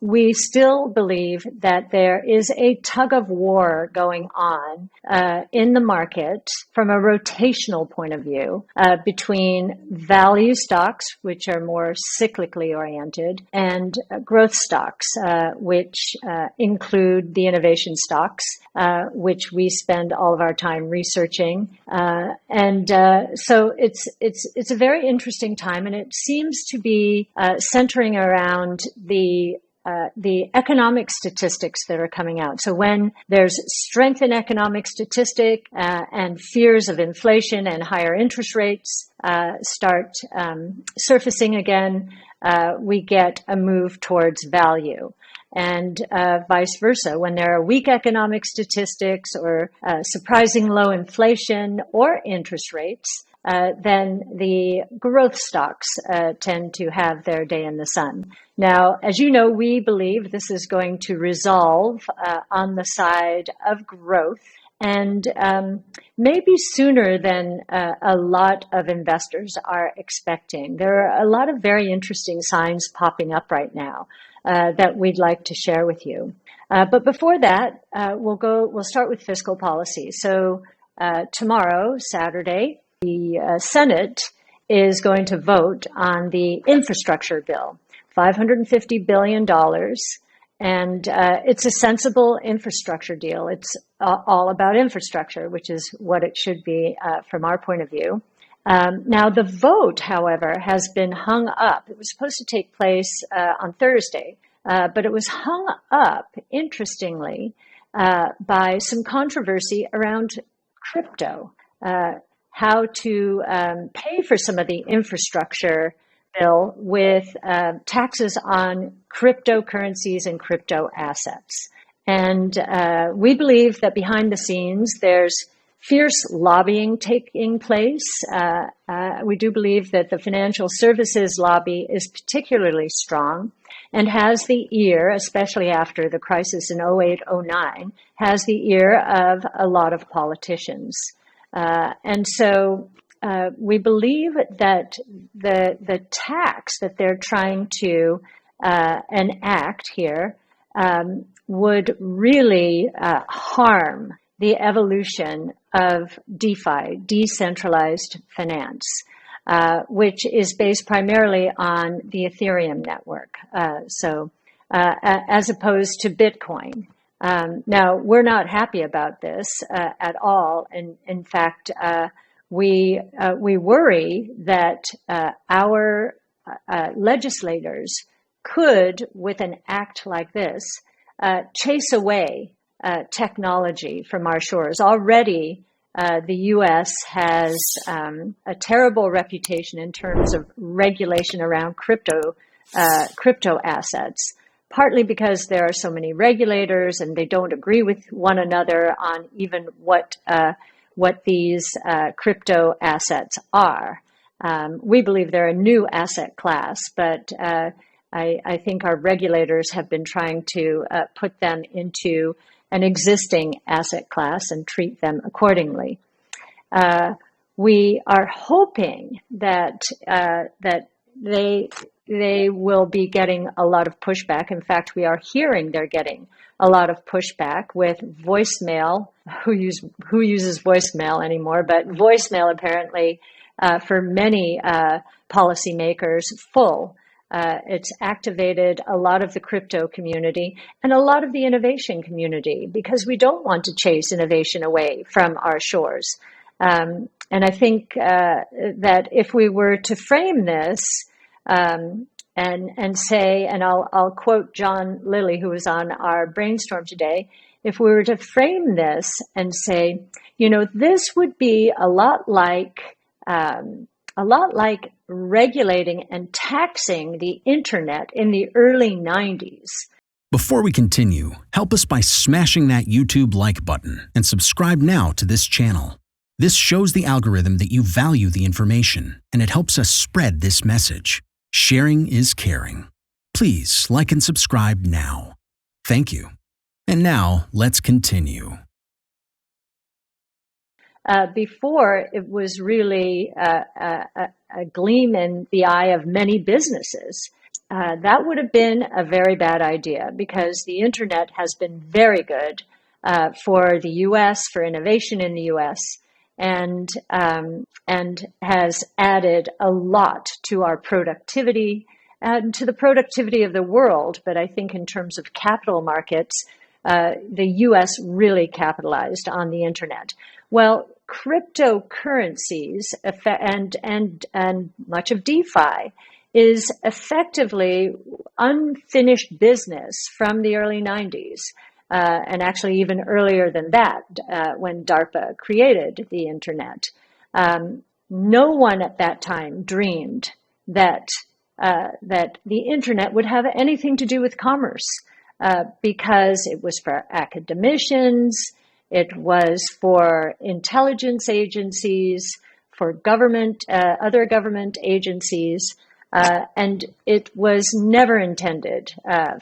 we still believe that there is a tug of war going on in the market from a rotational point of view between value stocks, which are more cyclically oriented, and growth stocks, which include the innovation stocks, which we spend all of our time researching. So it's a very interesting time, and it seems to be centering around the economic statistics that are coming out. So when there's strength in economic statistic and fears of inflation and higher interest rates start surfacing again, we get a move towards value. And vice versa. When there are weak economic statistics or surprising low inflation or interest rates, then the growth stocks tend to have their day in the sun. Now, as you know, we believe this is going to resolve on the side of growth, and maybe sooner than a lot of investors are expecting. There are a lot of very interesting signs popping up right now that we'd like to share with you. But before that, we'll start with fiscal policy. So tomorrow, Saturday, the Senate is going to vote on the infrastructure bill, $550 billion. And it's a sensible infrastructure deal. It's all about infrastructure, which is what it should be from our point of view. Now, the vote, however, has been hung up. It was supposed to take place on Thursday, but it was hung up, interestingly, by some controversy around crypto. How to pay for some of the infrastructure bill with taxes on cryptocurrencies and crypto assets. And we believe that behind the scenes, there's fierce lobbying taking place. We do believe that the financial services lobby is particularly strong and has the ear, especially after the crisis in 08-09, has the ear of a lot of politicians. And so we believe that the tax that they're trying to enact here would really harm the evolution of DeFi, decentralized finance, which is based primarily on the Ethereum network. As opposed to Bitcoin. Now, we're not happy about this at all. And in fact, we worry that our legislators could, with an act like this, chase away technology from our shores. Already, the U.S. has a terrible reputation in terms of regulation around crypto assets. Partly because there are so many regulators and they don't agree with one another on even what these crypto assets are. We believe they're a new asset class, but I think our regulators have been trying to put them into an existing asset class and treat them accordingly. We are hoping that they will be getting a lot of pushback. In fact, we are hearing they're getting a lot of pushback with voicemail. Who uses voicemail anymore? But voicemail apparently for many policymakers full. It's activated a lot of the crypto community and a lot of the innovation community because we don't want to chase innovation away from our shores. And I think that if we were to frame this and say, and I'll quote John Lilly, who was on our brainstorm today, if we were to frame this and say, this would be a lot like regulating and taxing the internet in the early 90s. Before we continue, help us by smashing that YouTube like button and subscribe now to this channel. This shows the algorithm that you value the information, and it helps us spread this message. Sharing is caring. Please like and subscribe now. Thank you. And now let's continue. Before, it was really a gleam in the eye of many businesses. that would have been a very bad idea because the internet has been very good for the U.S., for innovation in the U.S., and has added a lot to our productivity and to the productivity of the world. But I think in terms of capital markets, the U.S. really capitalized on the internet. Well, cryptocurrencies and much of DeFi is effectively unfinished business from the early 90s. And actually even earlier than that, when DARPA created the internet. No one at that time dreamed that the internet would have anything to do with commerce, because it was for academicians, it was for intelligence agencies, for government, other government agencies, and it was never intended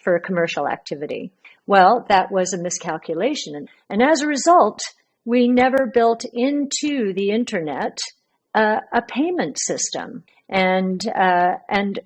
for commercial activity. Well, that was a miscalculation. And as a result, we never built into the internet a payment system. And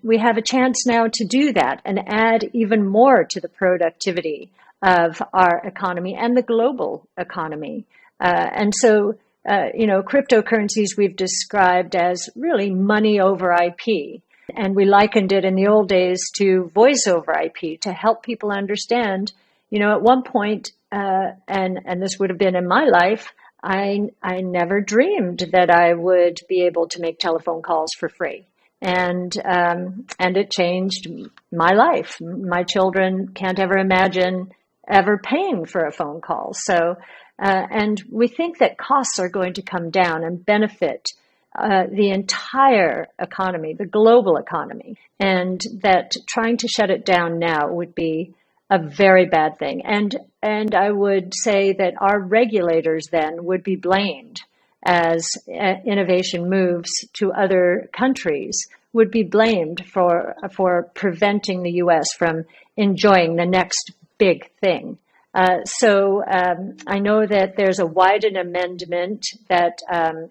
we have a chance now to do that and add even more to the productivity of our economy and the global economy. And so, cryptocurrencies we've described as really money over IP. And we likened it in the old days to voice over IP to help people understand. At one point, and this would have been in my life, I never dreamed that I would be able to make telephone calls for free, and it changed my life. My children can't ever imagine ever paying for a phone call. So, and we think that costs are going to come down and benefit the entire economy, the global economy, and that trying to shut it down now would be a very bad thing. And I would say that our regulators then would be blamed as innovation moves to other countries, would be blamed for preventing the U.S. from enjoying the next big thing. So I know that there's a Wyden amendment that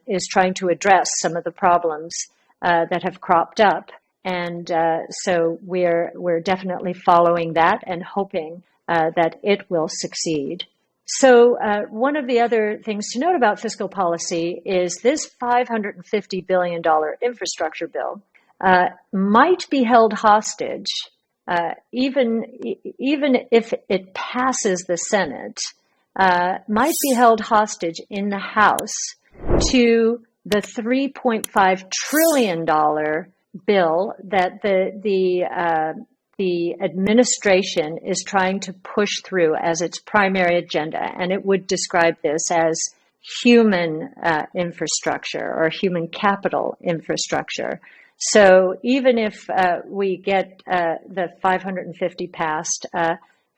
is trying to address some of the problems that have cropped up. And so we're definitely following that and hoping that it will succeed. So one of the other things to note about fiscal policy is this $550 billion infrastructure bill might be held hostage, even if it passes the Senate, might be held hostage in the House to the $3.5 trillion bill that the administration is trying to push through as its primary agenda. And it would describe this as human infrastructure or human capital infrastructure. So even if we get the 550 passed,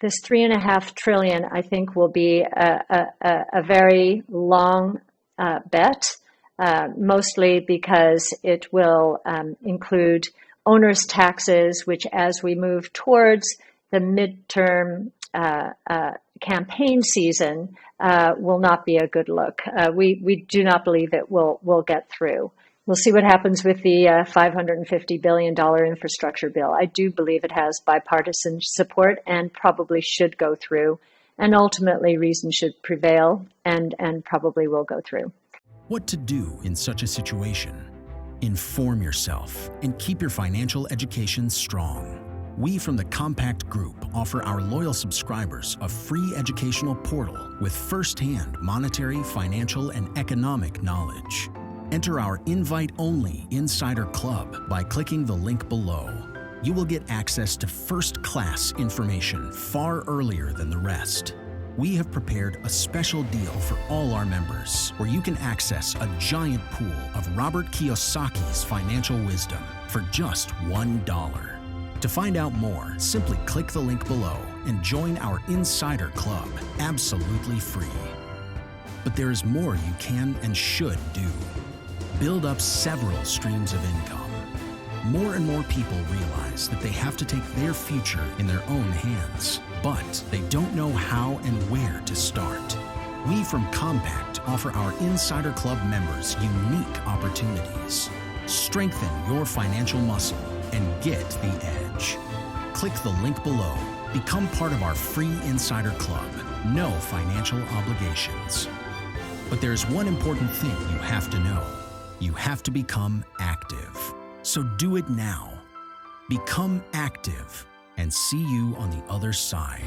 this $3.5 trillion, I think, will be a very long bet. Mostly because it will include onerous taxes, which as we move towards the midterm campaign season will not be a good look. We do not believe it will get through. We'll see what happens with the $550 billion infrastructure bill. I do believe it has bipartisan support and probably should go through. And ultimately, reason should prevail and probably will go through. What to do in such a situation? Inform yourself and keep your financial education strong. We from the Compact Group offer our loyal subscribers a free educational portal with first-hand monetary, financial, and economic knowledge. Enter our invite-only Insider Club by clicking the link below. You will get access to first-class information far earlier than the rest. We have prepared a special deal for all our members where you can access a giant pool of Robert Kiyosaki's financial wisdom for just $1. To find out more, simply click the link below and join our Insider Club absolutely free. But there is more you can and should do. Build up several streams of income. More and more people realize that they have to take their future in their own hands, but they don't know how and where to start. We from Compact offer our Insider Club members unique opportunities. Strengthen your financial muscle and get the edge. Click the link below. Become part of our free Insider Club. No financial obligations. But there's one important thing you have to know. You have to become active. So do it now. Become active and see you on the other side.